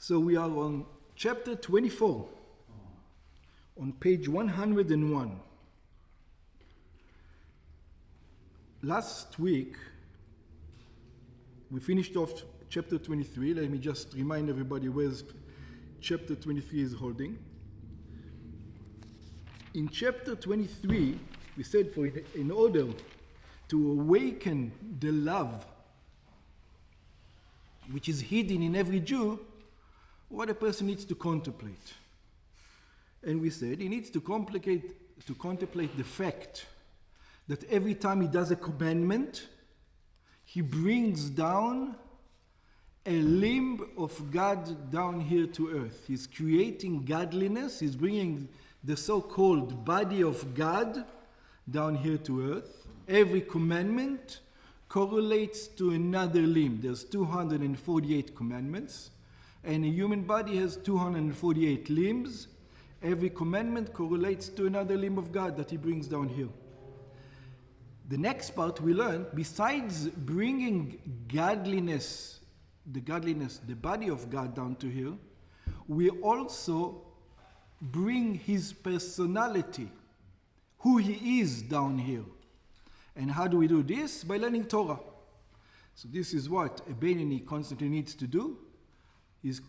So we are on chapter 24, on page 101. Last week, we finished off chapter 23. Let me just remind everybody where chapter 23 is holding. In chapter 23, we said in order to awaken the love which is hidden in every Jew, what a person needs to contemplate. And we said he needs to contemplate the fact that every time he does a commandment, he brings down a limb of God down here to earth. He's creating godliness. He's bringing the so-called body of God down here to earth. Every commandment correlates to another limb. There's 248 commandments, and a human body has 248 limbs. Every commandment correlates to another limb of God that he brings down here. The next part we learned, besides bringing godliness, the body of God down to here, we also bring his personality, who he is down here. And how do we do this? By learning Torah. So this is what a Beinoni constantly needs to do. He's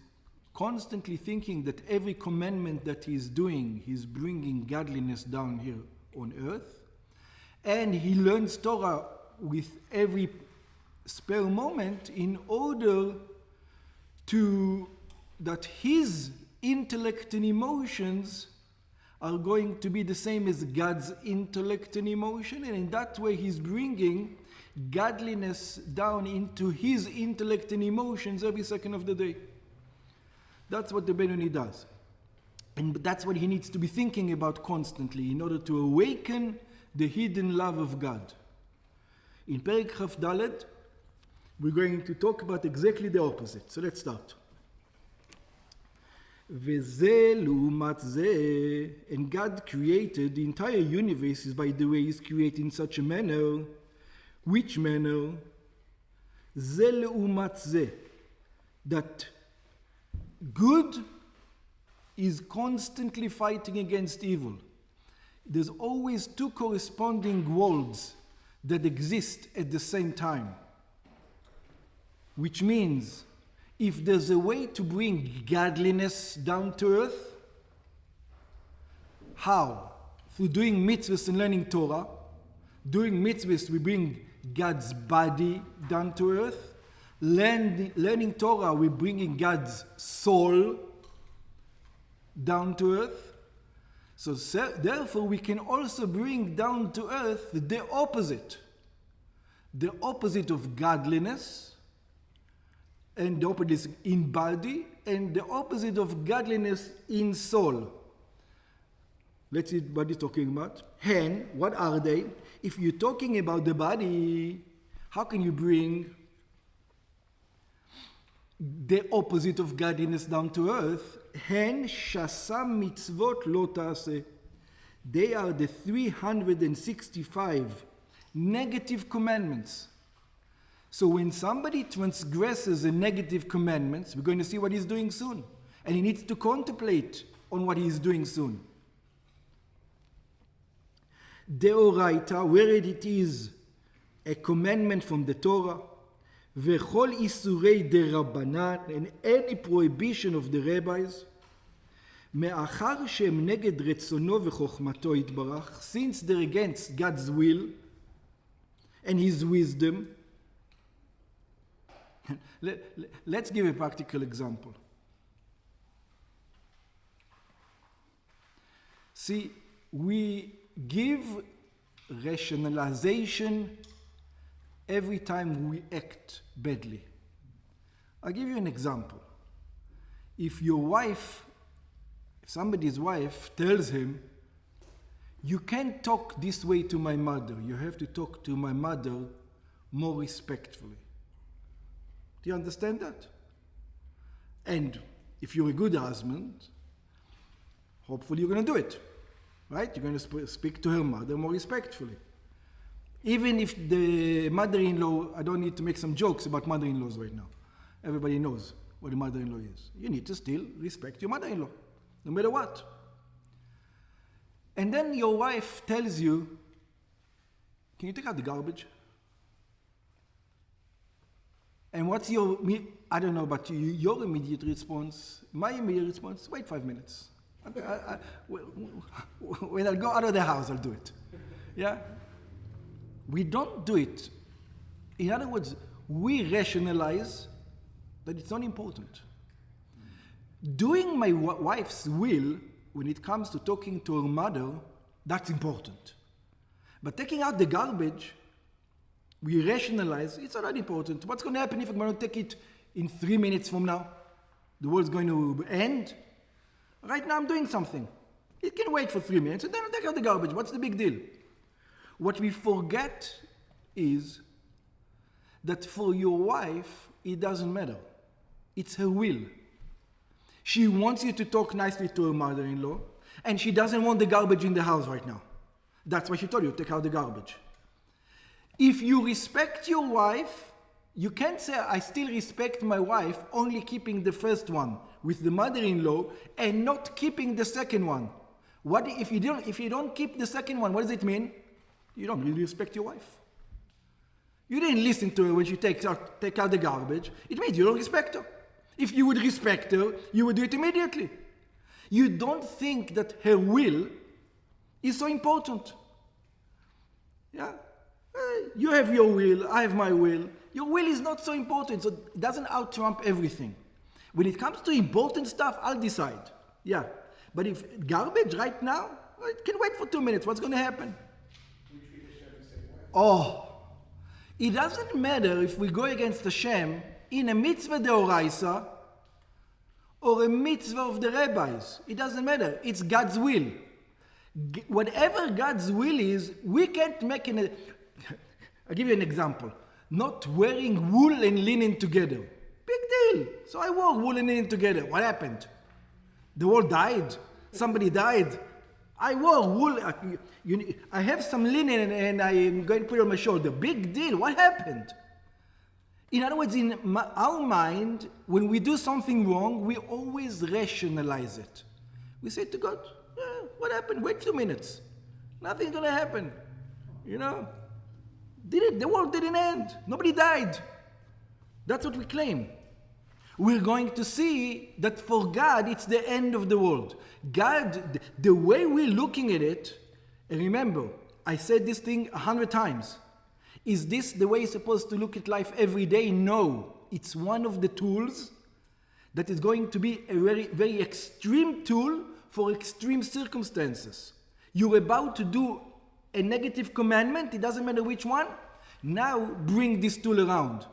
constantly thinking that every commandment that he's doing, he's bringing godliness down here on earth. And he learns Torah with every spare moment in order that his intellect and emotions are going to be the same as God's intellect and emotion, and in that way he's bringing godliness down into his intellect and emotions every second of the day. That's what the Beinoni does. And that's what he needs to be thinking about constantly in order to awaken the hidden love of God. In Perek Chaf Daled, we're going to talk about exactly the opposite. So let's start. And God created the entire universe, by the way, is created in such a manner. Which manner? That good is constantly fighting against evil. There's always two corresponding worlds that exist at the same time. Which means, if there's a way to bring godliness down to earth, how? Through doing mitzvahs and learning Torah. Doing mitzvahs, we bring God's body down to earth. Learning Torah, we're bringing God's soul down to earth. So therefore, we can also bring down to earth the opposite of godliness, and the opposite is in body, and the opposite of godliness in soul. Let's see what he's talking about. Hen, what are they? If you're talking about the body, how can you bring the opposite of godliness down to earth? Hen shasam mitzvot lo ta'aseh. They are the 365 negative commandments. So when somebody transgresses a negative commandments, we're going to see what he's doing soon. And he needs to contemplate on what he's doing soon. Deoraita, where it is a commandment from the Torah, v'chol isurei derabanan, and any prohibition of the rabbis, me'achar shem neged retzono v'chochmato yitbarach, since they're against God's will and his wisdom. Let's give a practical example. See, we give rationalization every time we act badly. I'll give you an example. If somebody's wife tells him, you can't talk this way to my mother, you have to talk to my mother more respectfully. Do you understand that? And if you're a good husband, hopefully you're going to do it. Right? You're going to speak to her mother more respectfully. Even if the mother-in-law, I don't need to make some jokes about mother-in-laws right now. Everybody knows what a mother-in-law is. You need to still respect your mother-in-law, no matter what. And then your wife tells you, can you take out the garbage? And what's your, I don't know about you, your immediate response, my immediate response, wait 5 minutes. When I go out of the house, I'll do it. Yeah? We don't do it. In other words, we rationalize that it's not important. Doing my wife's will, when it comes to talking to her mother, that's important. But taking out the garbage, we rationalize, it's not important. What's going to happen if I'm going to take it in 3 minutes from now? The world's going to end? Right now I'm doing something. It can wait for 3 minutes and then I'll take out the garbage. What's the big deal? What we forget is that for your wife, it doesn't matter. It's her will. She wants you to talk nicely to her mother-in-law, and she doesn't want the garbage in the house right now. That's why she told you, take out the garbage. If you respect your wife, you can't say, I still respect my wife, only keeping the first one with the mother-in-law and not keeping the second one. What if you don't keep the second one, what does it mean? You don't really respect your wife. You didn't listen to her when she take out the garbage. It means you don't respect her. If you would respect her, you would do it immediately. You don't think that her will is so important. Yeah? You have your will, I have my will. Your will is not so important, so it doesn't out-trump everything. When it comes to important stuff, I'll decide. Yeah. But if garbage right now, it can wait for 2 minutes. What's going to happen? Oh, it doesn't matter if we go against Hashem in a mitzvah deoraisa or a mitzvah of the rabbis. It doesn't matter. It's God's will. Whatever God's will is, we can't make an... I'll give you an example. Not wearing wool and linen together. Big deal. So I wore wool and linen together. What happened? The world died. Somebody died. I wore wool. I have some linen and I'm going to put it on my shoulder. Big deal. What happened? In other words, in our mind, when we do something wrong, we always rationalize it. We say to God, what happened? Wait 2 minutes. Nothing's going to happen. You know? The world didn't end. Nobody died. That's what we claim. We're going to see that for God, it's the end of the world. God, the way we're looking at it, and remember, I said this thing 100 times. Is this the way you're supposed to look at life every day? No. It's one of the tools that is going to be a very, very extreme tool for extreme circumstances. You're about to do a negative commandment, it doesn't matter which one. Now bring this tool around.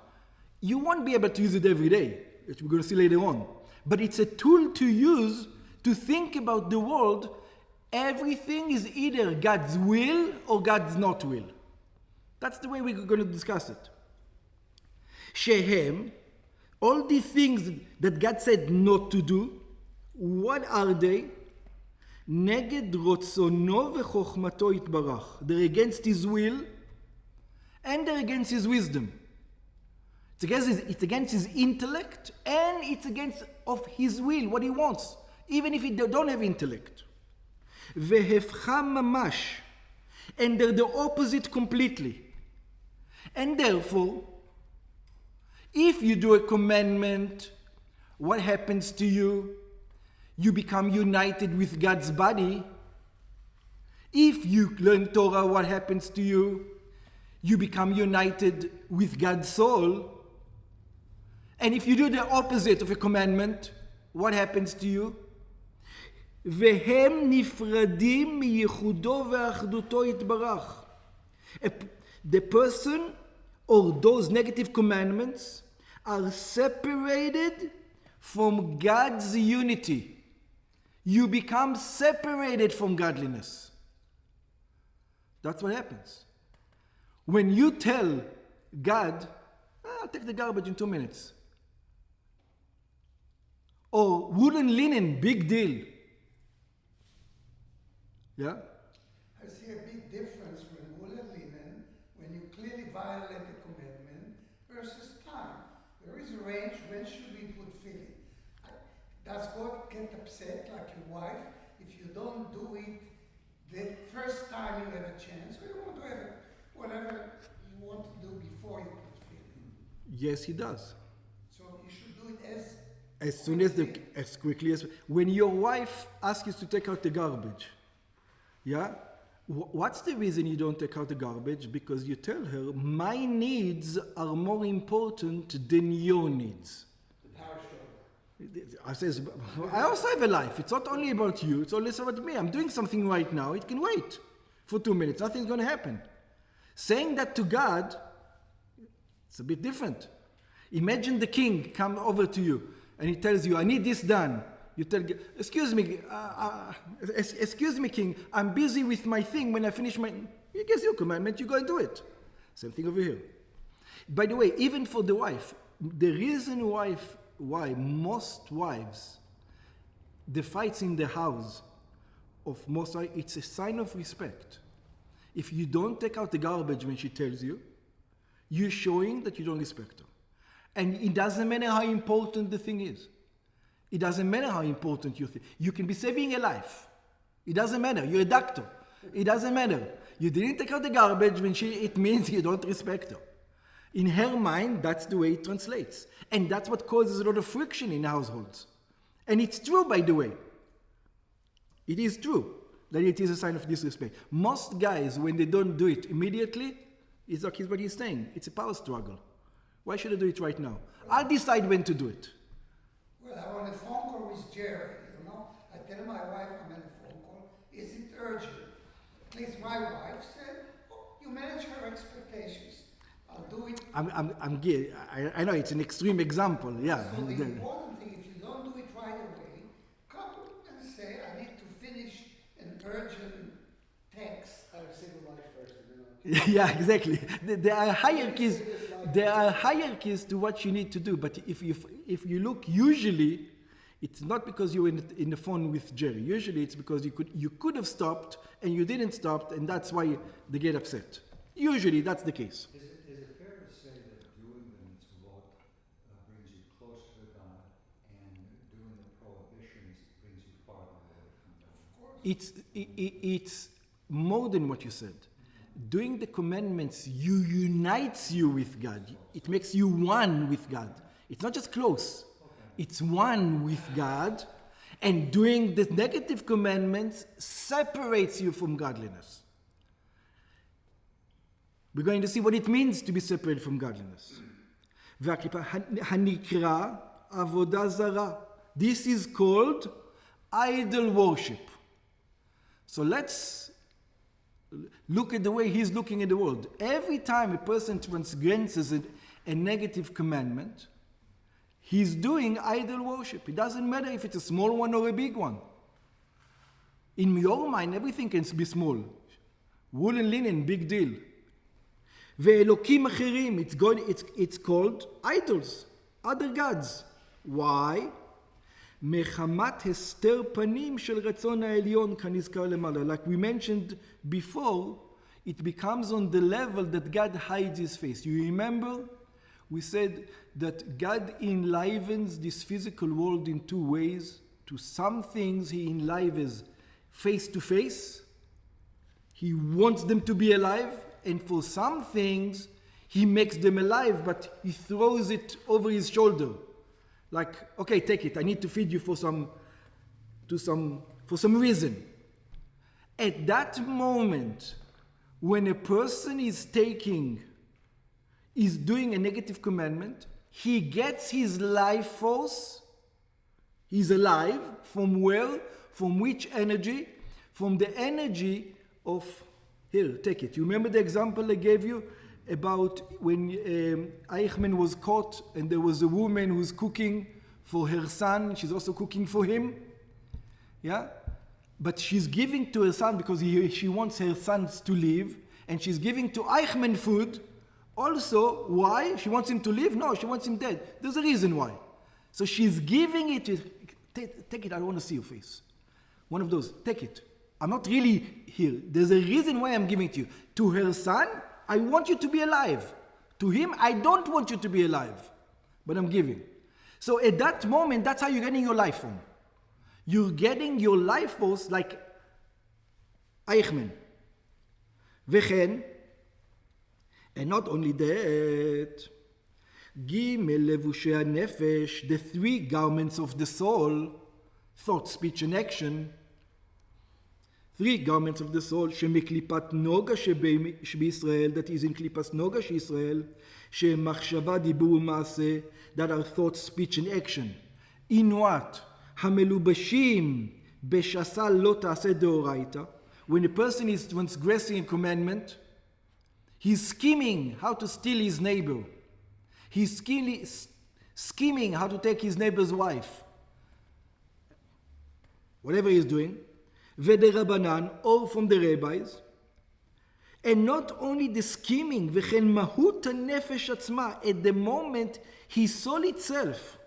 You won't be able to use it every day, which we're going to see later on. But it's a tool to use to think about the world. Everything is either God's will or God's not will. That's the way we're going to discuss it. Shehem, all these things that God said not to do, what are they? Neged rotzono v'chochmato yitbarach. They're against His will and they're against His wisdom. It's against His intellect and it's against of His will, what He wants, even if they don't have intellect. Vehefcha mamash, and they're the opposite completely. And therefore, if you do a commandment, what happens to you? You become united with God's body. If you learn Torah, what happens to you? You become united with God's soul. And if you do the opposite of a commandment, what happens to you? והם נפרדים מייחודו ואחדותו יתברך. The person or those negative commandments are separated from God's unity. You become separated from godliness. That's what happens. When you tell God, I'll take the garbage in 2 minutes. Or woolen linen, big deal. Yeah? I see a big difference when wool and linen, when you clearly violate a commandment, versus time. There is a range, when should we put fillings? get upset like your wife if you don't do it the first time you have a chance, or you want to have whatever you want to do before you put feeling? Yes, he does. So you should do it As quickly as when your wife asks you to take out the garbage. Yeah? What's the reason you don't take out the garbage? Because you tell her, my needs are more important than your needs. I says, I also have a life. It's not only about you. It's always about me. I'm doing something right now. It can wait for 2 minutes. Nothing's going to happen. Saying that to God, it's a bit different. Imagine the king come over to you and he tells you, I need this done. You tell, excuse me, king, I'm busy with my thing. When I finish he gives you a commandment, you go and do it. Same thing over here. By the way, even for the wife, the reason why most wives, the fights in the house of most wives, it's a sign of respect. If you don't take out the garbage when she tells you, you're showing that you don't respect her. And it doesn't matter how important the thing is. It doesn't matter how important you think. You can be saving a life. It doesn't matter. You're a doctor. It doesn't matter. You didn't take out the garbage when it means you don't respect her. In her mind, that's the way it translates. And that's what causes a lot of friction in households. And it's true, by the way. It is true that it is a sign of disrespect. Most guys, when they don't do it immediately, it's like what he's saying. It's a power struggle. Why should I do it right now? I'll decide when to do it. Well, I'm on a phone call with Jerry, I tell my wife I'm on a phone call. Is it urgent? At least my wife said, you manage her expectations. I'll do it. I know it's an extreme example, yeah. So the important thing, if you don't do it right away, come and say, I need to finish an urgent text. Have a single life first. Yeah, exactly. There are hierarchies. There are hierarchies to what you need to do. But if you look, usually, it's not because you were in the phone with Jerry. Usually, it's because you could have stopped and you didn't stop, and that's why they get upset. Usually, that's the case. Is it fair to say that doing the mitzvot brings you closer to God, and doing the prohibitions brings you farther away from God? It's more than what you said. Doing the commandments unites you with God. It makes you one with God. It's not just close. It's one with God. And doing the negative commandments separates you from godliness. We're going to see what it means to be separated from godliness. Hanikra avodah zara. This is called idol worship. So let's look at the way he's looking at the world. Every time a person transgresses a negative commandment, he's doing idol worship. It doesn't matter if it's a small one or a big one. In your mind, everything can be small. Wool and linen, big deal. Ve'elokim acherim, it's called idols, other gods. Why? Mechamat hester panim shel ratzon ha'elyon kanizkar lemala. Like we mentioned before, it becomes on the level that God hides his face. You remember? We said that God enlivens this physical world in two ways. To some things he enlivens face to face. He wants them to be alive. And for some things, he makes them alive, but he throws it over his shoulder. Like, okay, take it. I need to feed you for some reason. At that moment, when a person is doing a negative commandment, he gets his life force. He's alive. From where? From which energy? From the energy of, here, take it. You remember the example I gave you about when Eichmann was caught and there was a woman who's cooking for her son. She's also cooking for him. Yeah? But she's giving to her son because she wants her sons to live. And she's giving to Eichmann food. Also, why? She wants him to live? No, she wants him dead. There's a reason why. So she's giving it. Take it, I don't want to see your face. One of those, take it. I'm not really here. There's a reason why I'm giving it to you. To her son, I want you to be alive. To him, I don't want you to be alive. But I'm giving. So at that moment, that's how you're getting your life from. You're getting your life force like Eichmann. וכן, and not only that, Gimel לבושי הנפש, the three garments of the soul, thought, speech, and action, three garments of the soul, שמקליפת נוגה שבישראל, that is in קליפת נוגה שישראל, שמחשבה, דיבור ומעשה, that are thought, speech, and action. In what? המלובשים בשסה לא תעשה דאורייתא. When a person is transgressing a commandment, he's scheming how to steal his neighbor. He's scheming how to take his neighbor's wife. Whatever he's doing. ודרבנן, or from the rabbis. And not only the scheming, וכן מהות הנפש עצמה, at the moment, his soul itself,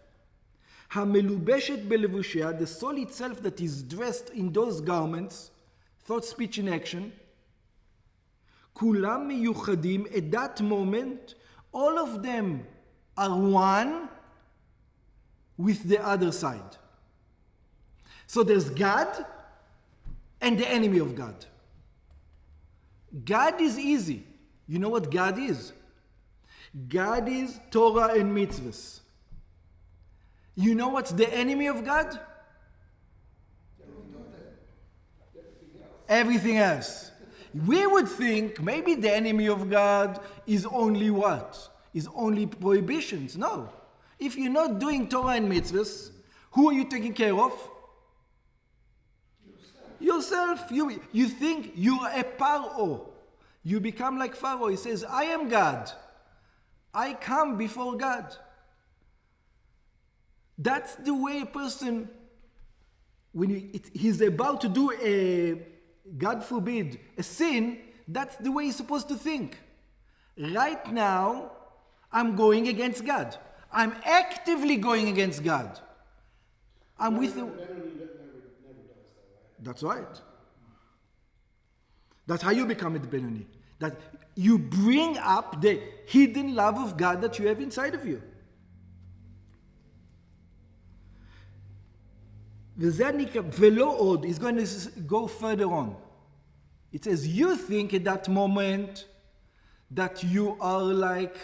המלובשת בלבושיה, the soul itself that is dressed in those garments, thought, speech, and action, כולם מיוחדים, at that moment, all of them are one with the other side. So there's God and the enemy of God. God is easy. You know what God is? God is Torah and mitzvahs. You know what's the enemy of God? Everything else. We would think maybe the enemy of God is only what? Is only prohibitions. No. If you're not doing Torah and mitzvahs, who are you taking care of? Yourself. You think you're a Paro. You become like Pharaoh. He says, I am God. I come before God. That's the way a person, when he's about to do a, God forbid, a sin, that's the way he's supposed to think. Right now, I'm going against God. I'm actively going against God. I'm with the... That's right. That's how you become a Benoni. That you bring up the hidden love of God that you have inside of you. ולא עוד, is going to go further on. It says, you think at that moment that you are like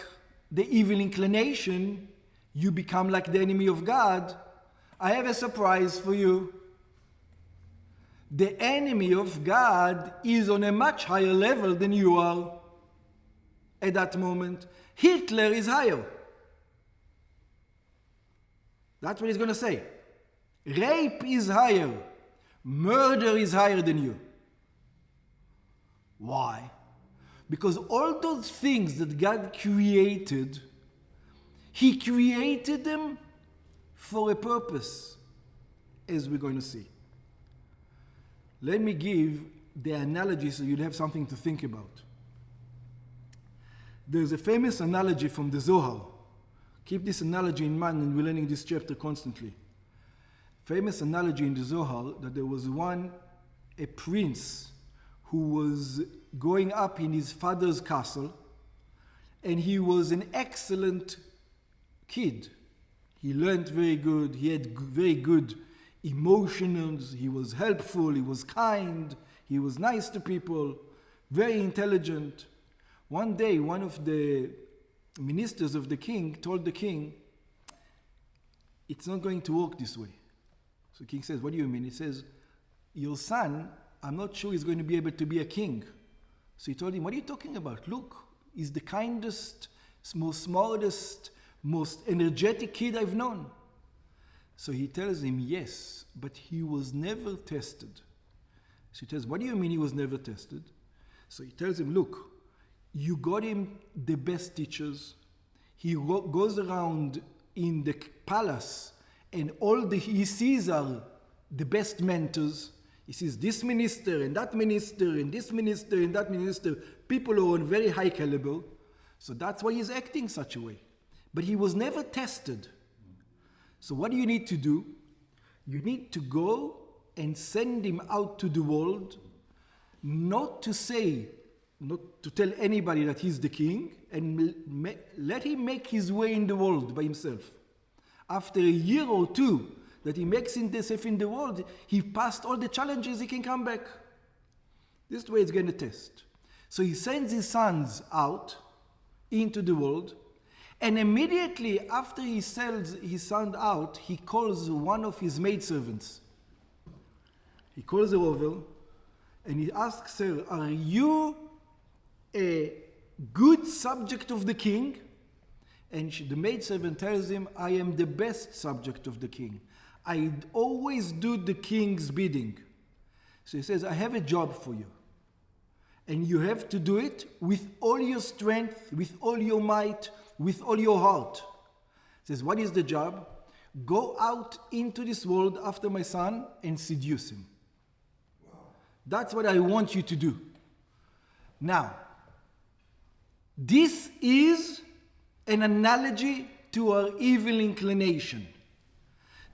the evil inclination, you become like the enemy of God. I have a surprise for you. The enemy of God is on a much higher level than you are at that moment. Hitler is higher. That's what he's going to say. Rape is higher. Murder is higher than you. Why? Because all those things that God created, He created them for a purpose, as we're going to see. Let me give the analogy so you'll have something to think about. There's a famous analogy from the Zohar. Keep this analogy in mind when we're learning this chapter constantly. Famous analogy in the Zohar that there was a prince who was going up in his father's castle, and he was an excellent kid. He learned very good, he had very good emotions, he was helpful, he was kind, he was nice to people, very intelligent. One day, one of the ministers of the king told the king, it's not going to work this way. So the king says, what do you mean? He says, your son, I'm not sure he's going to be able to be a king. So he told him, what are you talking about? Look, he's the kindest, most smartest, most energetic kid I've known. So he tells him, yes, but he was never tested. So he tells, what do you mean he was never tested? So he tells him, look, you got him the best teachers. He goes around in the palace and all he sees are the best mentors. He sees this minister and that minister and this minister and that minister. People who are on very high caliber. So that's why he's acting such a way. But he was never tested. So what do you need to do? You need to go and send him out to the world, not to tell anybody that he's the king, and let him make his way in the world by himself. After a year or two, that he makes himself in the world, he passed all the challenges, he can come back. This is the way it's going to test. So he sends his sons out into the world, and immediately after he sends his son out, he calls one of his maidservants. He calls her over, and he asks her, are you a good subject of the king? And the maidservant tells him, I am the best subject of the king. I always do the king's bidding. So he says, I have a job for you. And you have to do it with all your strength, with all your might, with all your heart. He says, what is the job? Go out into this world after my son and seduce him. Wow. That's what I want you to do. Now, this is an analogy to our evil inclination.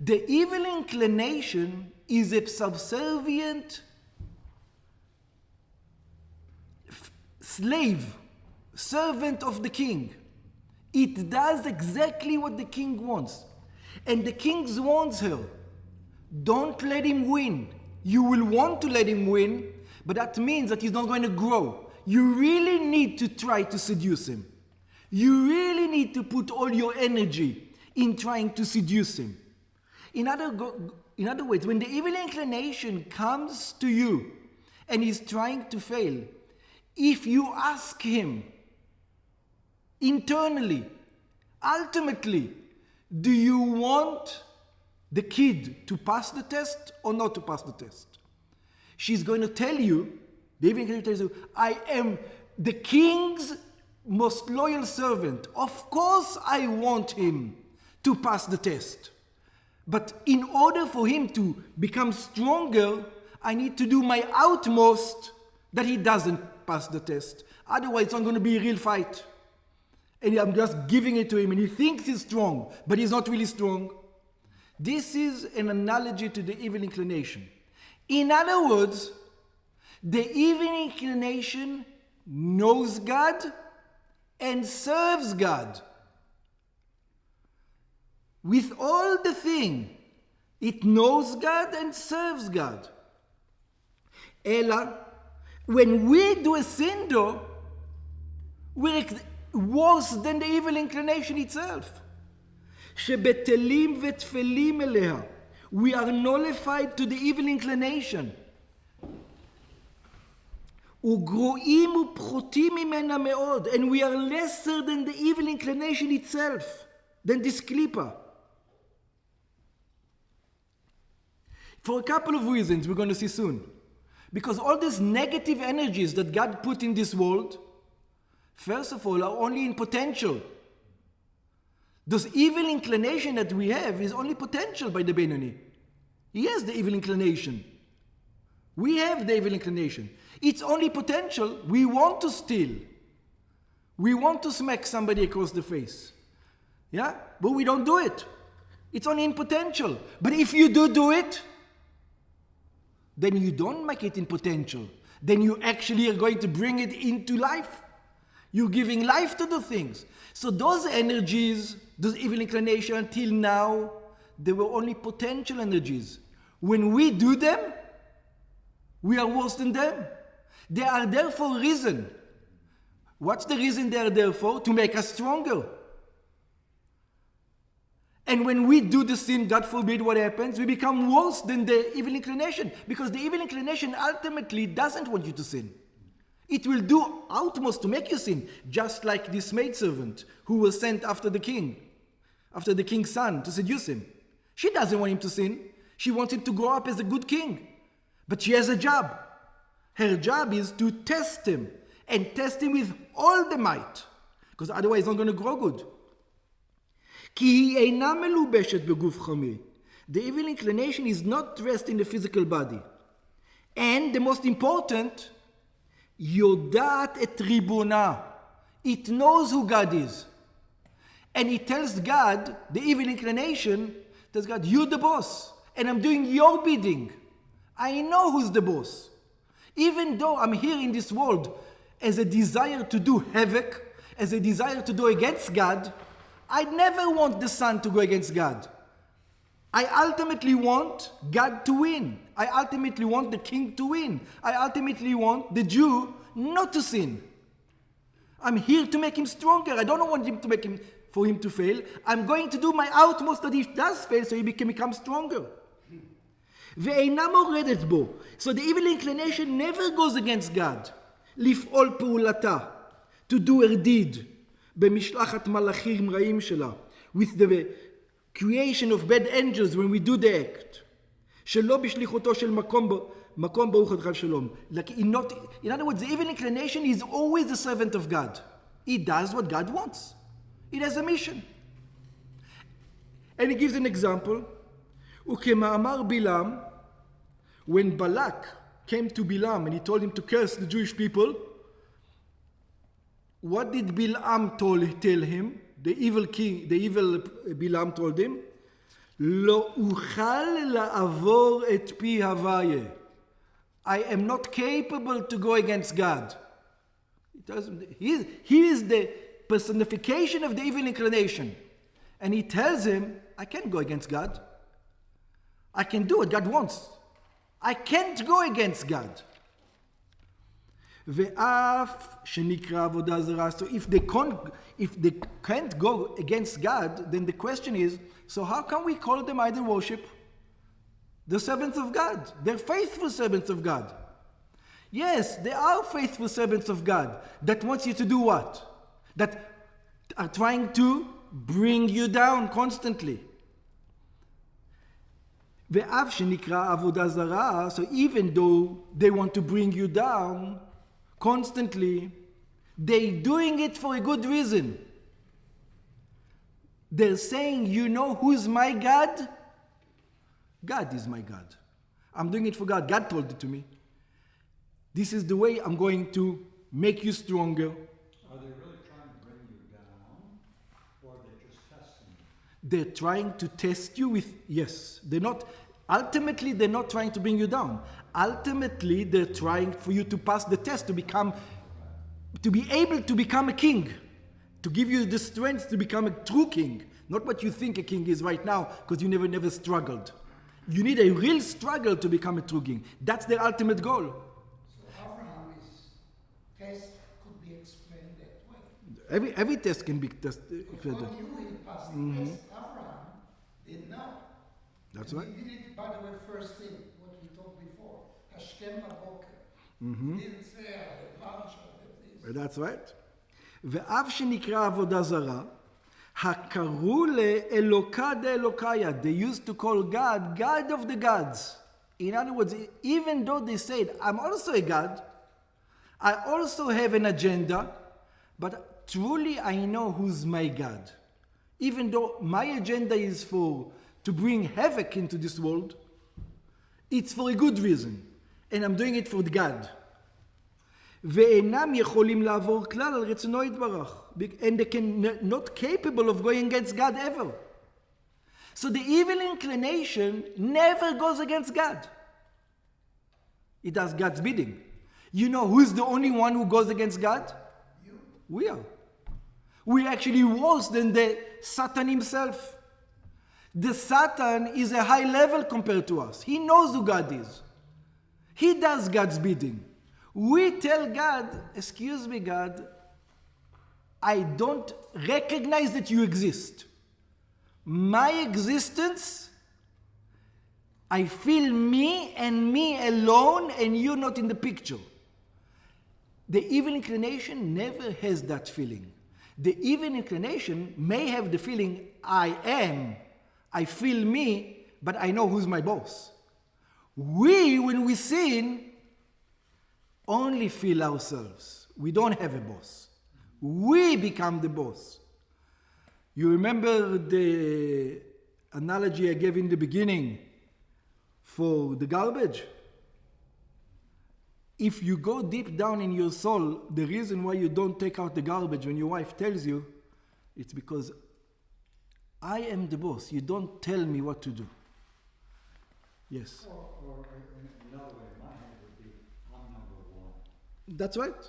The evil inclination is a subservient slave, servant of the king. It does exactly what the king wants. And the king warns her, don't let him win. You will want to let him win, but that means that he's not going to grow. You really need to try to seduce him. You really need to put all your energy in trying to seduce him. In other words, when the evil inclination comes to you and he's trying to fail, if you ask him internally, ultimately, do you want the kid to pass the test or not to pass the test? She's going to tell you, the evil inclination tells you, I am the king's most loyal servant. Of course I want him to pass the test. But in order for him to become stronger, I need to do my utmost that he doesn't pass the test. Otherwise, it's not going to be a real fight. And I'm just giving it to him, and he thinks he's strong, but he's not really strong. This is an analogy to the evil inclination. In other words, the evil inclination knows God and serves God. With all the thing, it knows God and serves God. Ella, when we do a sin though, we're worse than the evil inclination itself. שבטלים וטפלים אליה. We are nullified to the evil inclination. וגרועים ופחותים ממנה מאוד. And we are lesser than the evil inclination itself, than this klipa. For a couple of reasons we're going to see soon. Because all these negative energies that God put in this world, first of all, are only in potential. This evil inclination that we have is only potential by the Benoni. He has the evil inclination. We have the evil inclination. It's only potential. We want to steal. We want to smack somebody across the face. Yeah? But we don't do it. It's only in potential. But if you do it, then you don't make it in potential. Then you actually are going to bring it into life. You're giving life to the things. So those energies, those evil inclinations, until now, they were only potential energies. When we do them, we are worse than them. They are there for a reason. What's the reason they are there for? To make us stronger. And when we do the sin, God forbid what happens, we become worse than the evil inclination. Because the evil inclination ultimately doesn't want you to sin. It will do utmost to make you sin. Just like this maidservant who was sent after the king, after the king's son, to seduce him. She doesn't want him to sin. She wants him to grow up as a good king. But she has a job. Her job is to test him. And test him with all the might. Because otherwise he's not going to grow good. כי היא אינה מלובשת בגוף חומרי. The evil inclination is not dressed in the physical body. And the most important, יודעת את ריבונה. It knows who God is. And it tells God, the evil inclination, tells God, you're the boss. And I'm doing your bidding. I know who's the boss. Even though I'm here in this world as a desire to do havoc, as a desire to do against God, I never want the son to go against God. I ultimately want God to win. I ultimately want the king to win. I ultimately want the Jew not to sin. I'm here to make him stronger. I don't want him to make him for him to fail. I'm going to do my utmost that he does fail so he can become stronger. ואינה מורדת בו. So the evil inclination never goes against God. לפעול פעולתה. To do her deed. במשלחת מלאכים רעים שלה. With the creation of bad angels when we do the act. שלא בשליחותו של מקום ברוך אדך שלום. Like in other words, the evil inclination is always the servant of God. He does what God wants. It has a mission. And he gives an example. וכמאמר בלעם, when Balak came to Bilam and he told him to curse the Jewish people, what did Bilam tell him? The evil Bilam told him, לא אוכל לעבור את פי הוויה. I am not capable to go against God. He is the personification of the evil inclination. And he tells him, I can't go against God. I can do what God wants. I can't go against God. ואף שנקרא עבודה זרה. So if they can't go against God, then the question is, so how can we call them idol worship? The servants of God. They're faithful servants of God. Yes, they are faithful servants of God that wants you to do what? That are trying to bring you down constantly. ואף שנקרא עבודה זרה, so even though they want to bring you down constantly, they're doing it for a good reason. They're saying, you know who's my God? God is my God. I'm doing it for God. God told it to me. This is the way I'm going to make you stronger. Are they really trying to bring you down, or are they just testing you? They're trying to test you with, yes. Ultimately, they're not trying to bring you down. Ultimately, they're trying for you to pass the test, to be able to become a king. To give you the strength to become a true king. Not what you think a king is right now, because you never struggled. You need a real struggle to become a true king. That's their ultimate goal. So Abraham's test could be explained that way. Every test can be tested. Because God knew he passed the test. Abraham didn't know. That's And right. he did it, by the way, first thing, what we talked before. Hashkem Baboker. He didn't say, I have a bunch of these. That's right. ואף שנקרא עבודה זרה, הקראו לאלוקה דאלוקיה. They used to call God, God of the gods. In other words, even though they said, I'm also a God, I also have an agenda, but truly I know who's my God. Even though my agenda is to bring havoc into this world, it's for a good reason. And I'm doing it for God. ואינם יכולים לעבור כלל על רצונו יתברך. And they can not capable of going against God ever. So the evil inclination never goes against God. It does God's bidding. You know who's the only one who goes against God? You. We are. We're actually worse than the Satan himself. The Satan is a high level compared to us. He knows who God is. He does God's bidding. We tell God, excuse me, God, I don't recognize that you exist. My existence, I feel me and me alone and you not in the picture. The evil inclination never has that feeling. The evil inclination may have the feeling, I feel me, but I know who's my boss. We, when we sin, only feel ourselves. We don't have a boss. We become the boss. You remember the analogy I gave in the beginning for the garbage? If you go deep down in your soul, the reason why you don't take out the garbage when your wife tells you, it's because I am the boss. You don't tell me what to do. Yes. Or in another way, my head would be, I'm number one. That's right.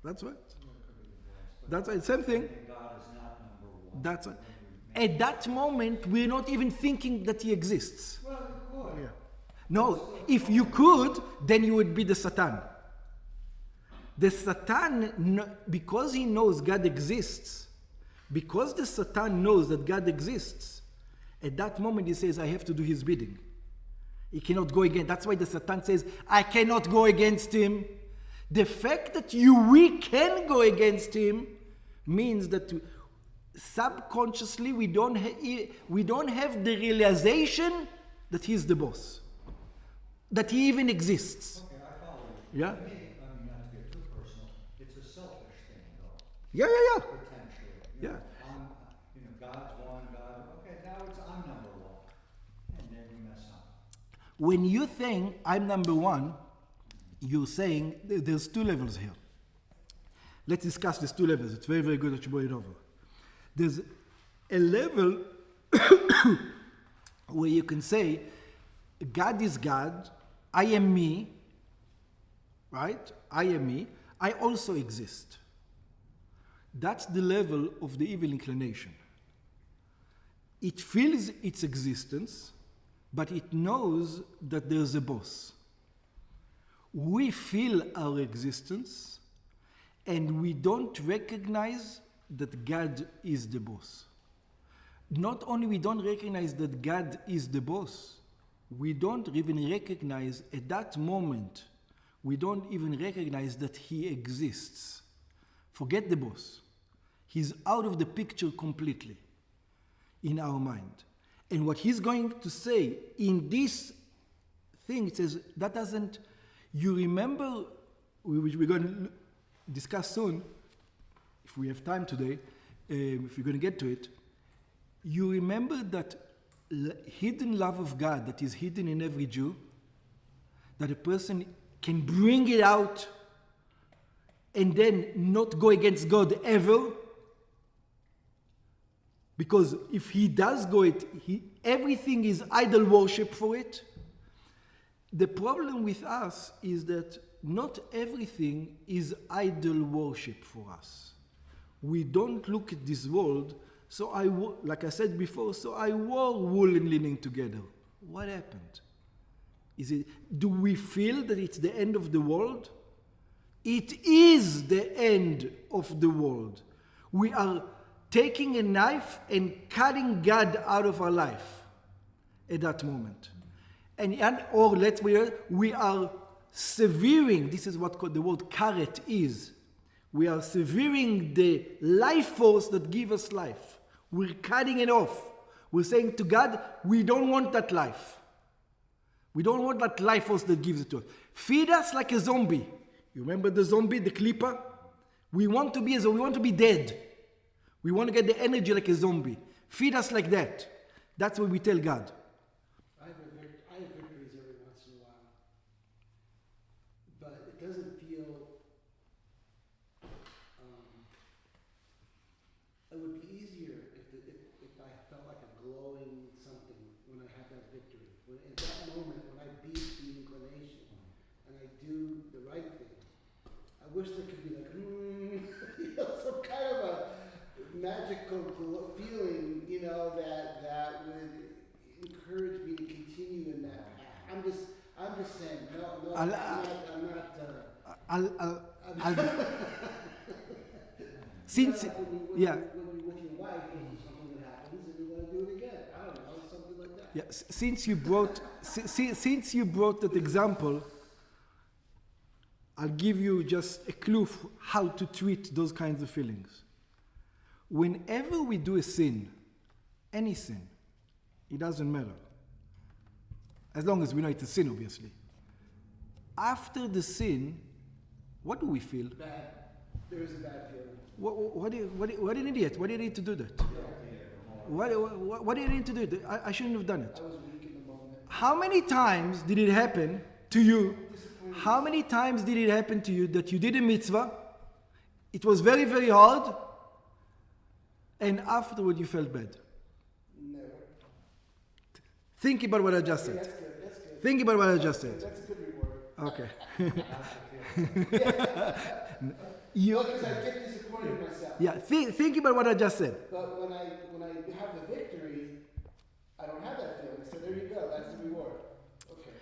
That's right. Or it could be the boss, but That's right. Same thing. God is not number one. That's right. When we At that moment, we're not even thinking that he exists. Well, you could. Yeah. No, if you could, then you would be the Satan. The Satan, because he knows God exists, because the Satan knows that God exists, at that moment he says, I have to do his bidding. He cannot go against. That's why the Satan says, I cannot go against him. The fact that we can go against him means that subconsciously we don't have the realization that he's the boss, that he even exists. Okay, I follow you. Yeah? To me, I mean, not to get too personal, it's a selfish thing, though, Yeah. potentially. Yeah. God's one, God, okay, now it's I'm number one. And then we mess up. When you think I'm number one, you're saying there's two levels here. Let's discuss these two levels. It's very, very good that you brought it over. There's a level where you can say, God is God, I am me, right? I am me, I also exist. That's the level of the evil inclination. It feels its existence, but it knows that there's a boss. We feel our existence, and we don't recognize that God is the boss. Not only we don't recognize that God is the boss, we don't even recognize at that moment, we don't even recognize that he exists. Forget the boss. He's out of the picture completely in our mind. And what he's going to say in this thing, it says, that doesn't, you remember, which we're going to discuss soon, if we have time today, if we're going to get to it, you remember that hidden love of God that is hidden in every Jew, that a person can bring it out and then not go against God ever. Because if he does go it, everything is idol worship for it. The problem with us is that not everything is idol worship for us. We don't look at this world, so like I said before, so I wore wool and linen together. What happened? Do we feel that it's the end of the world? It is the end of the world. We are taking a knife and cutting God out of our life at that moment. Or we are severing, this is what the word karet is. We are severing the life force that gives us life. We're cutting it off. We're saying to God, we don't want that life. We don't want that life force that gives it to us. Feed us like a zombie. You remember the zombie, the clipper? We want to be dead. We want to get the energy like a zombie. Feed us like that. That's what we tell God. I have victories every once in a while, but it doesn't feel. It would be easier if I felt like a glowing something when I have that victory. At that moment, when I beat the inclination and I do the right thing, I wish there could be like some kind of a magical feeling, that would encourage me to continue in that path. I'm just saying, no, I'm not. Since, yeah. When you're with your wife, and something that happens, and you want to do it again. I don't know, something like that. Yeah, since you brought that example, I'll give you just a clue how to treat those kinds of feelings. Whenever we do a sin, any sin, it doesn't matter. As long as we know it's a sin, obviously. After the sin, what do we feel? Bad. There is a bad feeling. What an idiot. Why did I need to do that? Why did I need to do it? I shouldn't have done it. I was weak in the moment. How many times did it happen to you? How many times did it happen to you that you did a mitzvah? It was very, very hard. And afterward you felt bad. Never. Think about what I just said. That's good. Think about what I just said. That's a good reward. Okay. Because I get disappointed in myself. Yeah, think about what I just said. But when I I have the victory, I don't have that feeling. So there you go. That's the reward. Okay.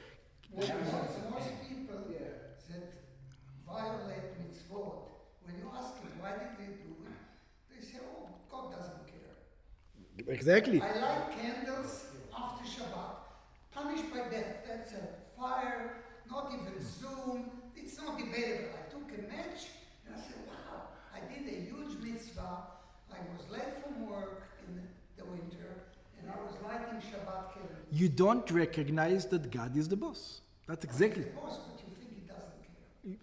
Most people that violate mitzvot, when you ask them why did they do it, they say, oh, God doesn't care. Exactly. I light candles after Shabbat, punished by death. That's a fire, not even Zoom. It's not debatable. I took a match and I said, wow, I did a huge mitzvah. I was late from work in the winter and I was lighting Shabbat candles. You don't recognize that God is the boss. That's exactly. He's the boss, but you think he doesn't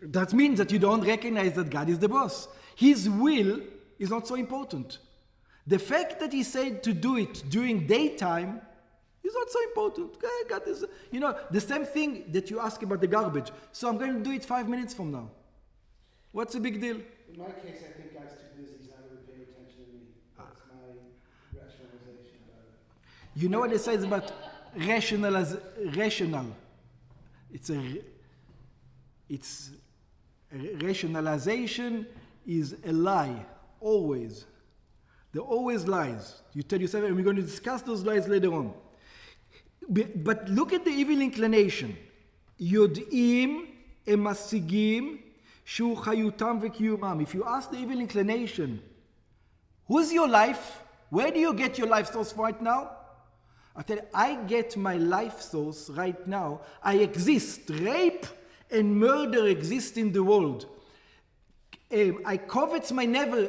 care. That means that you don't recognize that God is the boss. His will is not so important. The fact that he said to do it during daytime is not so important. Okay, God is, the same thing that you ask about the garbage. So I'm going to do it 5 minutes from now. What's the big deal? In my case, I think God's too busy. He's not really paying attention to me. That's my rationalization about it. You know what it says about rational? It's rationalization is a lie, always. They're always lies. You tell yourself, and we're going to discuss those lies later on. But look at the evil inclination. יודעים הם משיגים שהוא חיותם וקיומם. If you ask the evil inclination, who's your life? Where do you get your life source right now? I tell you, I get my life source right now. I exist. Rape and murder exist in the world. I covet my neighbor,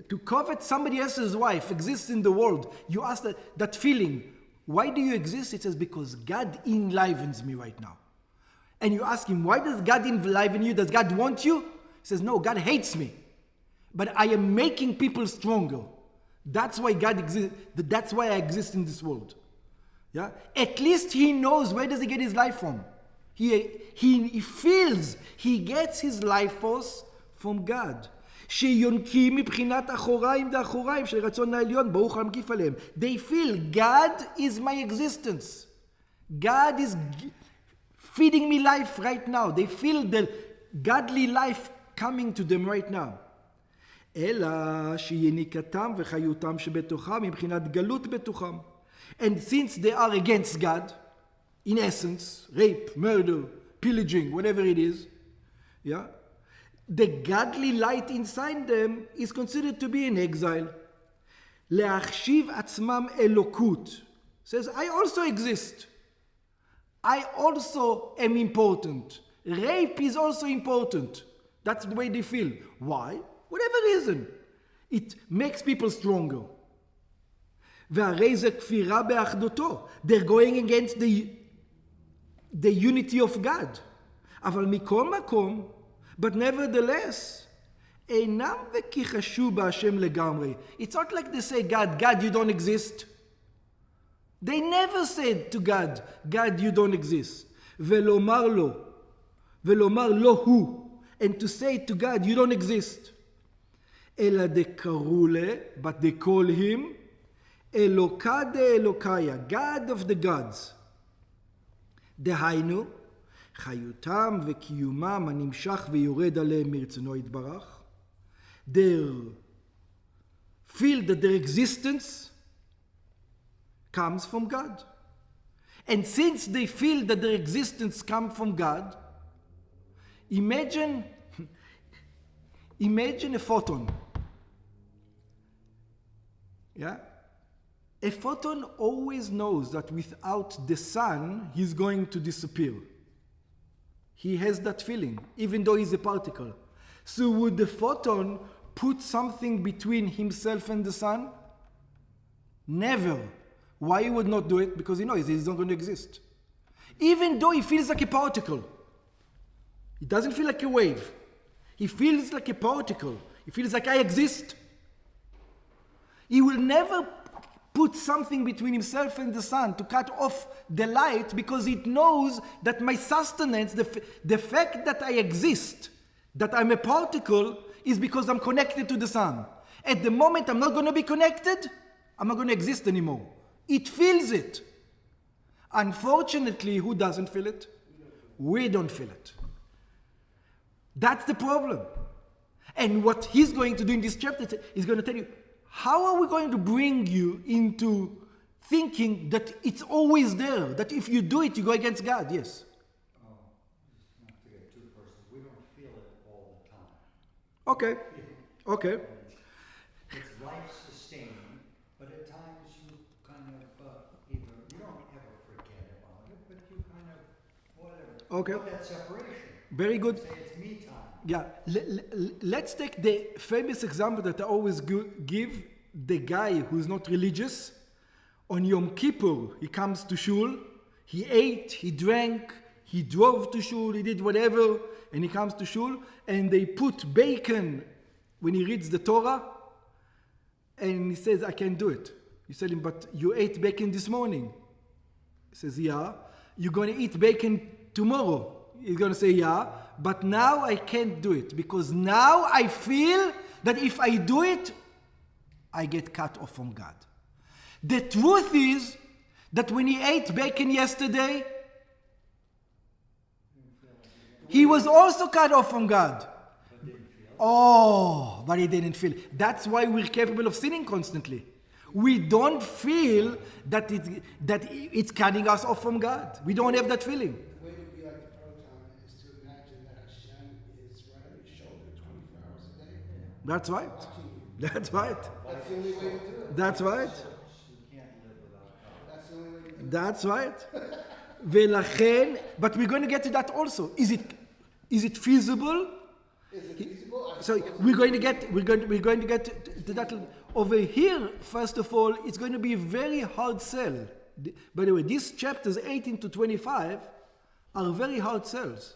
to covet somebody else's wife exists in the world. You ask that feeling, why do you exist? It says, because God enlivens me right now. And you ask him, why does God enliven you? Does God want you? He says, no, God hates me. But I am making people stronger. That's why God exists. That's why I exist in this world. Yeah? At least he knows where does he get his life from. He feels, he gets his life force from God. שיונקים מבחינת אחוריים דאחוריים של רצון העליון, ברוך המקיף עליהם. They feel God is my existence. God is feeding me life right now. They feel the godly life coming to them right now. אלא שיניקתם וחיותם שבתוכם מבחינת גלות בתוכם. And since they are against God, in essence, rape, murder, pillaging, whatever it is, yeah, the godly light inside them is considered to be in exile. להחשיב עצמם אלוקות. Says, I also exist. I also am important. Rape is also important. That's the way they feel. Why? Whatever reason. It makes people stronger. והרי זה כפירה באחדותו. They're going against the unity of God. אבל מכל מקום, but nevertheless, אינם וכיחשו בהשם לגמרי. It's not like they say, God, you don't exist. They never said to God, you don't exist. ולומר לו הוא, and to say to God, you don't exist. אלא דקראו לה, but they call him, אלוקה דאלוקיה, God of the gods. דהיינו, חיותם וקיומם הנמשך ויורד עליהם מרצונו יתברך. They feel that their existence comes from God. And since they feel that their existence comes from God, imagine a photon. Yeah? A photon always knows that without the sun, he's going to disappear. He has that feeling, even though he's a particle. So would the photon put something between himself and the sun? Never. Why he would not do it? Because he knows he's not going to exist. Even though he feels like a particle. He doesn't feel like a wave. He feels like a particle. He feels like I exist. He will never put something between himself and the sun to cut off the light, because it knows that my sustenance, the fact that I exist, that I'm a particle, is because I'm connected to the sun. At the moment I'm not going to be connected, I'm not going to exist anymore. It feels it. Unfortunately, who doesn't feel it? We don't feel it. That's the problem. And what he's going to do in this chapter is going to tell you how are we going to bring you into thinking that it's always there, that if you do it, you go against God? Yes. Not to get too personal, we don't feel it all the time. Okay. Okay. It's life-sustaining, but at times you kind of either, you don't ever forget about it, but you kind of, whatever. Okay. But that separation. Very good. Say it's me time. Yeah. Let's take the famous example that I always give, the guy who's not religious. On Yom Kippur, he comes to shul, he ate, he drank, he drove to shul, he did whatever, and he comes to shul, and they put bacon when he reads the Torah, and he says, I can't do it. You tell him, but you ate bacon this morning. He says, yeah. You're going to eat bacon tomorrow. He's going to say, yeah, but now I can't do it, because now I feel that if I do it, I get cut off from God. The truth is that when he ate bacon yesterday, he was also cut off from God. Oh, but he didn't feel. That's why we're capable of sinning constantly. We don't feel that it's cutting us off from God. We don't have that feeling. The way to be like the proton is to imagine that Hashem is right on your shoulder 24 hours a day. That's right. Watching you. That's right. That's the only way to do it. That's right. You can't live without God. That's the only way to do it. That's right. ולכן, but we're going to get to that also. Is it feasible? Is it feasible? So we're going to get to that. Over here, first of all, it's going to be a very hard sell. By the way, these chapters 18 to 25 are very hard sells.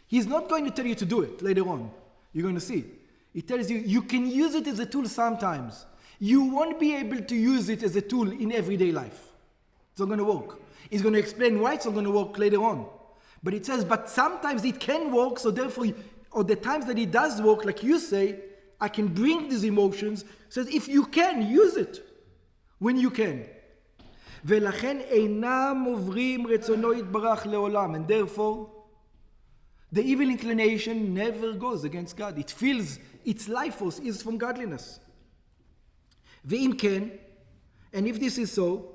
He's not going to tell you to do it later on. You're going to see. He tells you you can use it as a tool sometimes. You won't be able to use it as a tool in everyday life. It's not going to work. He's going to explain why it's not going to work later on. But it says, but sometimes it can work, so therefore, or the times that it does work, like you say, I can bring these emotions. Says, if you can, use it. When you can. ולכן אינם עוברים רצונו יתברך לעולם. And therefore, the evil inclination never goes against God. It feels its life force is from godliness. ואם כן, and if this is so,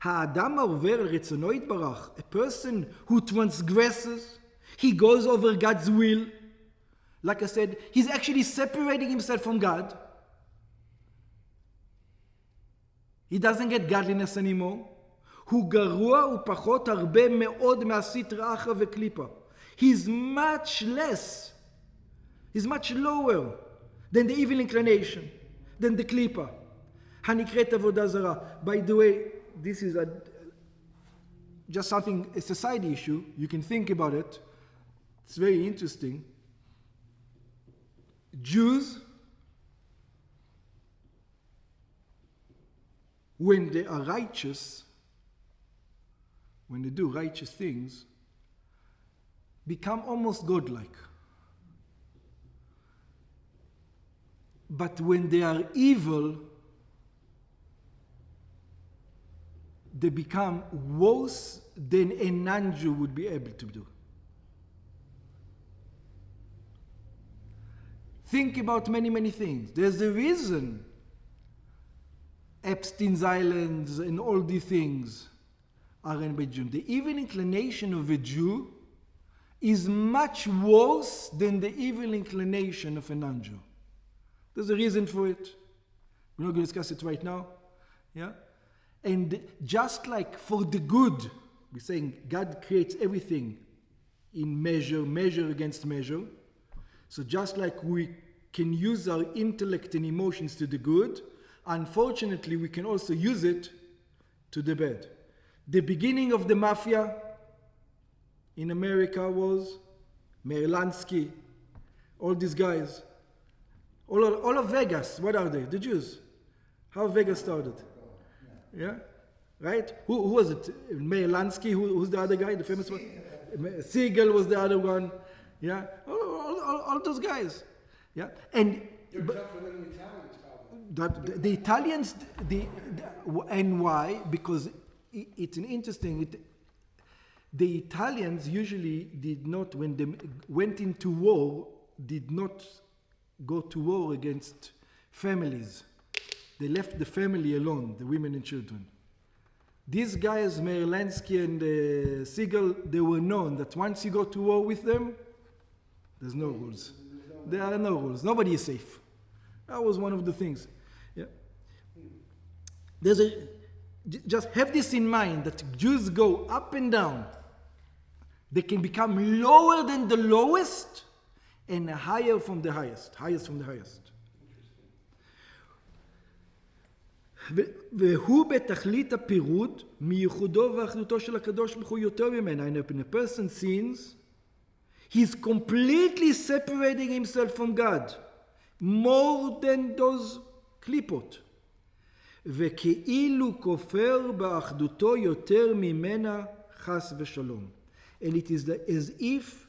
האדם העובר על רצונו יתברך, a person who transgresses, he goes over God's will. Like I said, he's actually separating himself from God. He doesn't get godliness anymore. הוא גרוע ופחות הרבה מאוד מהסטרא אחרא וקליפה. He's much less, he's much lower than the evil inclination, than the klipa. הנקראת עבודה זרה. By the way, this is just something, a society issue. You can think about it. It's very interesting. Jews, when they are righteous, when they do righteous things, become almost godlike. But when they are evil, they become worse than a non-Jew would be able to do. Think about many, many things. There's a reason Epstein's Islands and all these things are run by Jews. The evil inclination of a Jew is much worse than the evil inclination of a non-Jew. There's a reason for it. We're not going to discuss it right now. Yeah? And just like for the good, we're saying God creates everything in measure against measure. So just like we can use our intellect and emotions to the good, unfortunately we can also use it to the bad. The beginning of the mafia in America was Merlansky, all these guys. All of Vegas, what are they? The Jews. How Vegas started. Yeah? Right? Who was it? Merlansky, who's the other guy, the famous one? Siegel was the other one. Yeah? All those guys. Yeah? And You're tougher than the Italians, probably. the Italians, and why? Because it's an interesting. The Italians usually did not, when they went into war, did not go to war against families. They left the family alone, the women and children. These guys, Meir Lansky and Siegel, they were known that once you go to war with them, there's no rules. There are no rules. Nobody is safe. That was one of the things. Yeah. Just have this in mind that Jews go up and down. They can become lower than the lowest and higher from the highest. Highest from the highest. והוא בתכלית הפירוד מייחודו ואחדותו של הקדוש ברוך הוא יותר ממנה. And when a person sins, he's completely separating himself from God, more than those קליפות. וכאילו כופר באחדותו יותר ממנה חס ושלום. And it is as if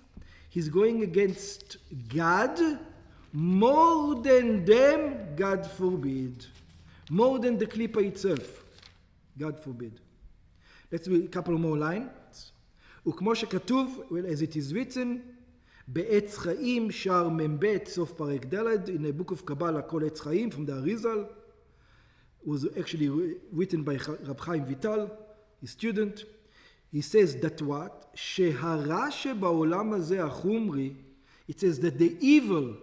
he's going against God more than them, God forbid. More than the klipa itself. God forbid. Let's read a couple more lines. וכמו שכתוב, well, as it is written, בעץ חיים, שער מ"ב, סוף פרק ד', in the book of Kabbalah, כל עץ חיים, from the Arizal, was actually written by Rab Chaim Vital, his student. He says that what? שהרע שבעולם הזה החומרי, it says that the evil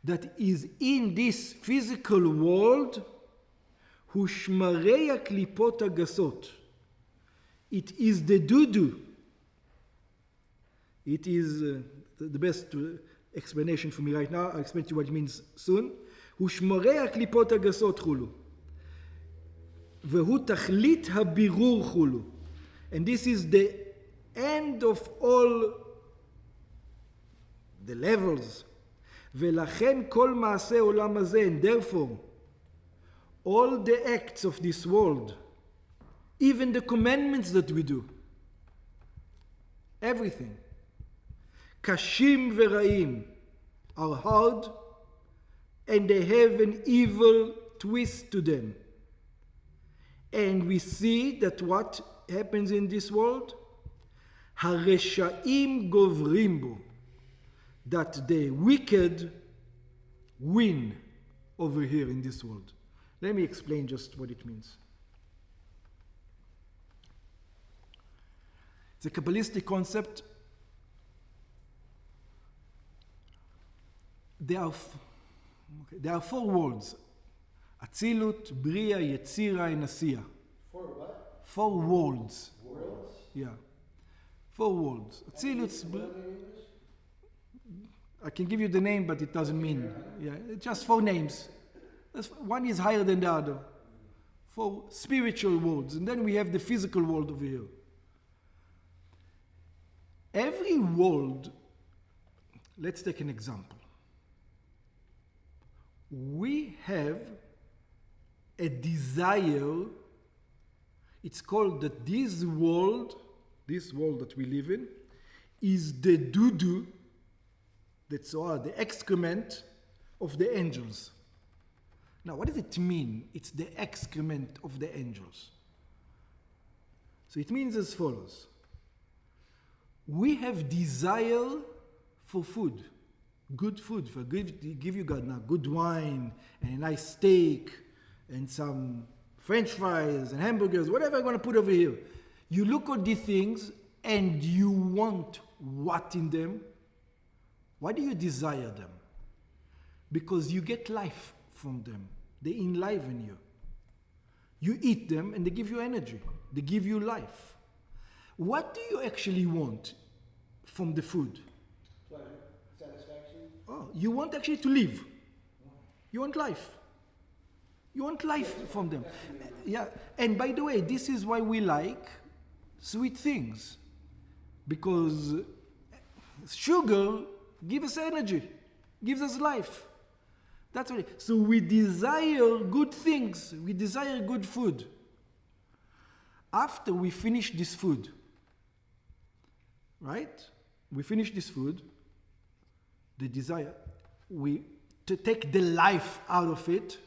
that is in this physical world, הוא שמרי הקליפות הגסות. It is the doo-doo. It is the best explanation for me right now. I'll explain to you what it means soon. הוא שמרי הקליפות הגסות חולו. והוא תכלית הבירור חולו. And this is the end of all the levels. ולכן כל מעשה עולם הזה, and therefore, all the acts of this world, even the commandments that we do, everything, קשים ורעים, are hard, and they have an evil twist to them. And we see that what happens in this world, הרשעים גוברים בו, that the wicked win over here in this world. Let me explain just what it means. It's a Kabbalistic concept. There are four worlds. Atzilut, Bria, Yetzira, and Asiya. For what? 4 worlds. Worlds? Yeah. 4 worlds. Atzilut, What are they in English? I can give you the name, but it doesn't mean. Yeah, it's just 4 names. One is higher than the other. 4 spiritual worlds. And then we have the physical world over here. Every world, let's take an example. We have a desire. It's called that this world that we live in, is the doo-doo, that's all, the excrement of the angels. Now, what does it mean? It's the excrement of the angels. So it means as follows. We have desire for food, good food. For give you God now good wine and a nice steak and some French fries and hamburgers, whatever I'm going to put over here. You look at these things and you want what in them? Why do you desire them? Because you get life from them. They enliven you. You eat them and they give you energy. They give you life. What do you actually want from the food? Pleasure, satisfaction. Oh, you want actually to live. You want life. You want life from them. Yeah. And by the way, this is why we like sweet things. Because sugar gives us energy, gives us life. That's what it is. So we desire good things. We desire good food. After we finish this food, right? We finish this food, the desire, to take the life out of it,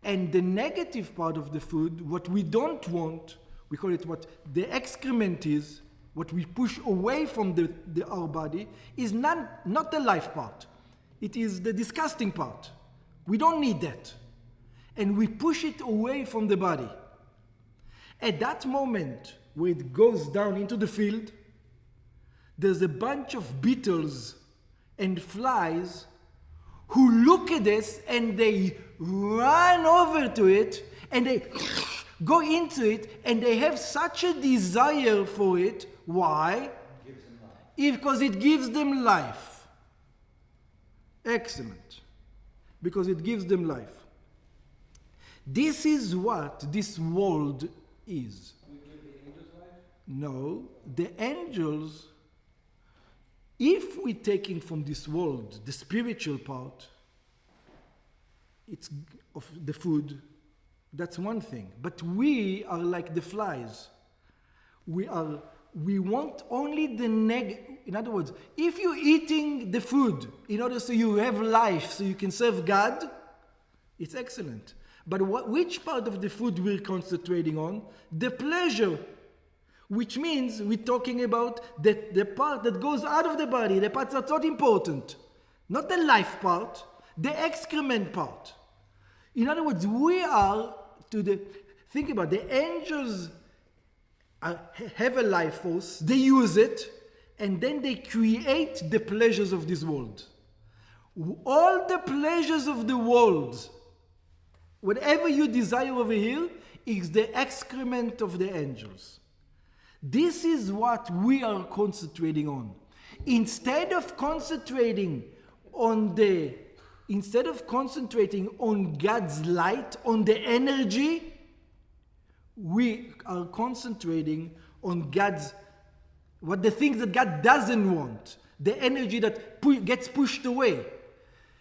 and the negative part of the food, what we don't want, we call it what the excrement is, what we push away from our body, is not the life part. It is the disgusting part. We don't need that. and we push it away from the body. At that moment, where it goes down into the field, there's a bunch of beetles and flies who look at this and they run over to it and they go into it and they have such a desire for it. Why? Because it gives them life. Excellent. Because it gives them life. This is what this world is. We give the angels life? No, the angels, if we're taking from this world the spiritual part, it's of the food, that's one thing. But we are like the flies. We want only the in other words, if you're eating the food in order so you have life, so you can serve God, it's excellent. But which part of the food we're concentrating on? The pleasure. Which means we're talking about the part that goes out of the body, the part that's not important. Not the life part, the excrement part. In other words, we are think about the angels have a life force, they use it, and then they create the pleasures of this world. All the pleasures of the world, whatever you desire over here, is the excrement of the angels. This is what we are concentrating on. Instead of concentrating on God's light, on the energy, we are concentrating on the things that God doesn't want, the energy that gets pushed away.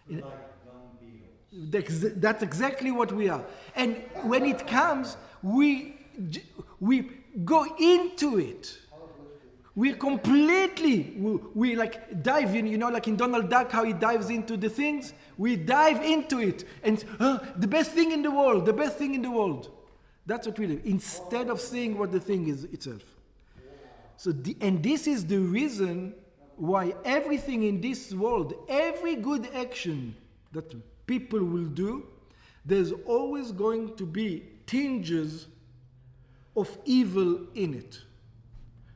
Like dung beetles. That's exactly what we are. And when it comes, we go into it. We completely, we like dive in, like in Donald Duck, how he dives into the things. We dive into it. And the best thing in the world, the best thing in the world. That's what we do. Instead of seeing what the thing is itself. So, and this is the reason why everything in this world, every good action that people will do, there's always going to be tinges of evil in it.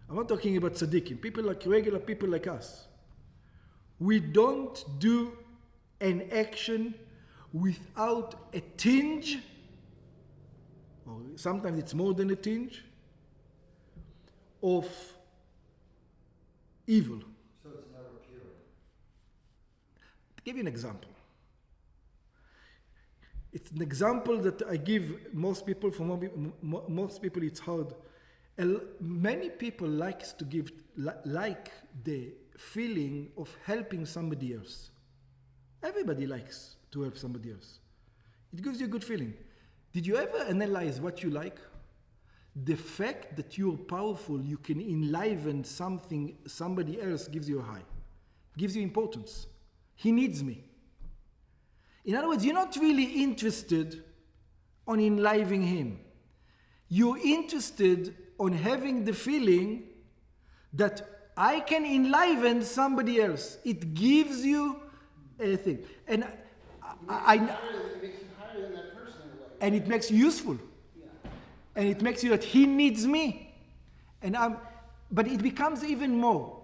I'm not talking about tzaddikim, people like regular people like us. We don't do an action without a tinge, or sometimes it's more than a tinge, of evil. So it's never pure. To give you an example. It's an example that I give most people. For most people, it's hard. Many people like the feeling of helping somebody else. Everybody likes to help somebody else. It gives you a good feeling. Did you ever analyze what you like? The fact that you're powerful, you can enliven something somebody else gives you a high. Gives you importance. He needs me. In other words, you're not really interested on enlivening him. You're interested on having the feeling that I can enliven somebody else. It gives you a thing. And It makes you higher than that person in a way. and it makes you useful. Yeah. And it makes you that he needs me. But it becomes even more.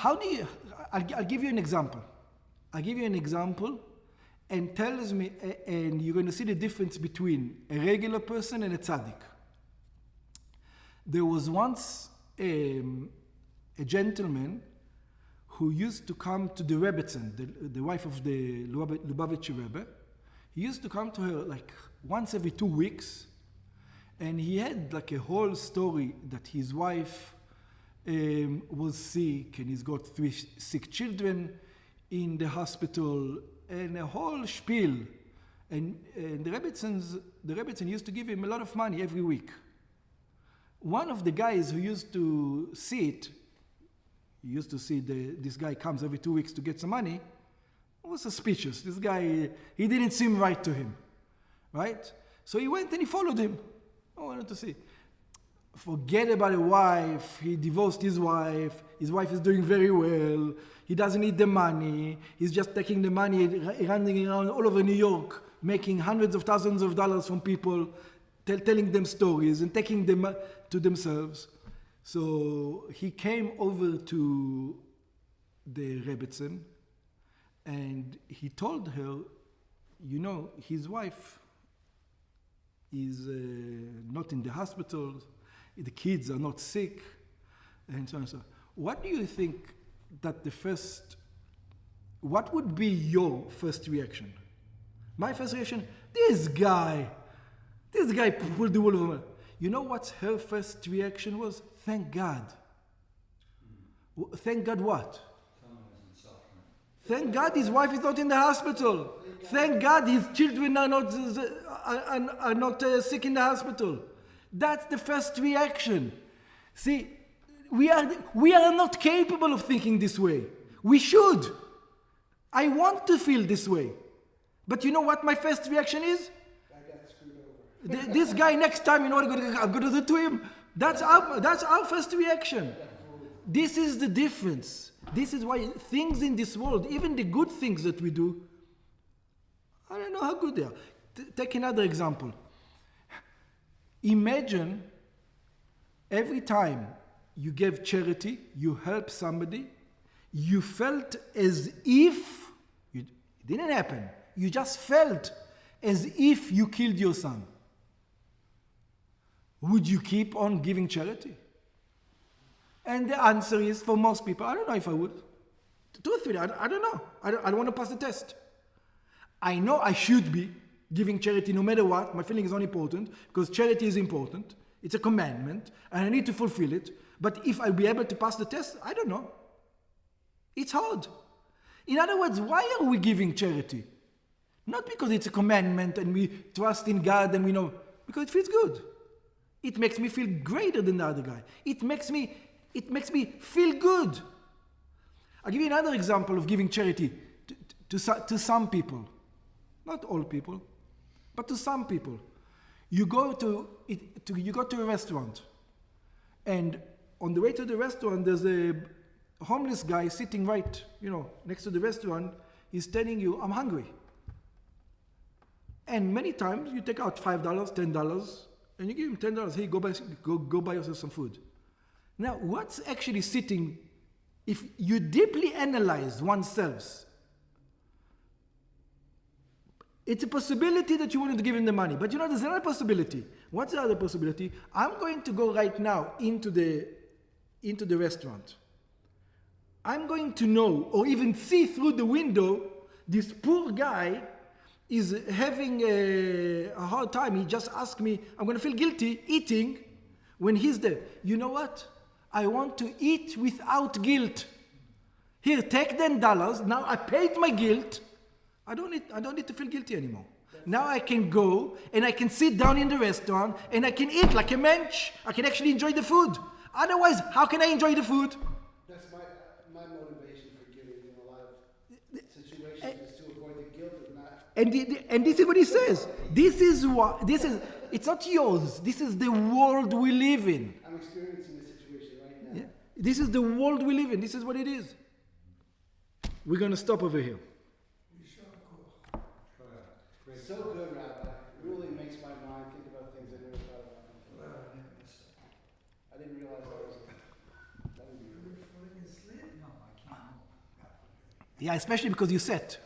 I'll give you an example. I'll give you an example and tells me, and you're going to see the difference between a regular person and a tzaddik. There was once a gentleman who used to come to the Rebbe, the wife of the Lubavitcher Rebbe. He used to come to her like once every 2 weeks, and he had like a whole story that his wife was sick, and he's got 3 sick children in the hospital, and a whole spiel. And the Rebbetzin used to give him a lot of money every week. One of the guys who used to see it, this guy comes every 2 weeks to get some money, was suspicious. This guy, he didn't seem right to him, right? So he went and he followed him. I wanted to see. forget about a wife. He divorced his wife. His wife is doing very well. He doesn't need the money. He's just taking the money, running around all over New York, making hundreds of thousands of dollars from people, telling them stories and taking them to themselves. So he came over to the Rebbetzin and he told her, his wife is not in the hospital, the kids are not sick, and so on and so on. What do you think what would be your first reaction? My first reaction, this guy pulled the wool over my eyes. You know what her first reaction was? Thank God. Thank God what? Thank God his wife is not in the hospital. Thank God his children are not sick in the hospital. That's the first reaction. See, we are not capable of thinking this way. We should. I want to feel this way. But you know what my first reaction is? I got screwed over. This guy next time, I'm going to do to him. That's our first reaction. This is the difference. This is why things in this world, even the good things that we do, I don't know how good they are. Take another example. Imagine every time you gave charity, you helped somebody, you felt as if, it didn't happen, you just felt as if you killed your son. Would you keep on giving charity? And the answer is, for most people, I don't know if I would. Truthfully, I don't know. I don't want to pass the test. I know I should be giving charity no matter what. My feeling is unimportant because charity is important. It's a commandment and I need to fulfill it. But if I'll be able to pass the test, I don't know. It's hard. In other words, why are we giving charity? Not because it's a commandment and we trust in God and we know, because it feels good. It makes me feel greater than the other guy. It makes me feel good. I'll give you another example of giving charity to some people. Not all people, but to some people. You go to a restaurant, and on the way to the restaurant, there's a homeless guy sitting right, next to the restaurant. He's telling you, "I'm hungry." And many times you take out $5, $10, and you give him $10. Hey, go buy yourself some food. Now, what's actually sitting? If you deeply analyze oneself, it's a possibility that you wanted to give him the money. But there's another possibility. What's the other possibility? I'm going to go right now into the restaurant. I'm going to know or even see through the window this poor guy is having a hard time. He just asked me, I'm going to feel guilty eating when he's there. You know what? I want to eat without guilt. Here, take $10. Now I paid my guilt. I don't need to feel guilty anymore. Now I can go and I can sit down in the restaurant and I can eat like a mensch. I can actually enjoy the food. Otherwise, how can I enjoy the food? That's my motivation for giving in a lot of situations is to avoid the guilt of not. And this is what he says. It's not yours. This is the world we live in. I'm experiencing the situation right now. Yeah. This is the world we live in. This is what it is. We're going to stop over here. So good, Rabbi. It really makes my mind think about things I never thought about before. I didn't realize that would be Falling asleep? Yeah, especially because you sat.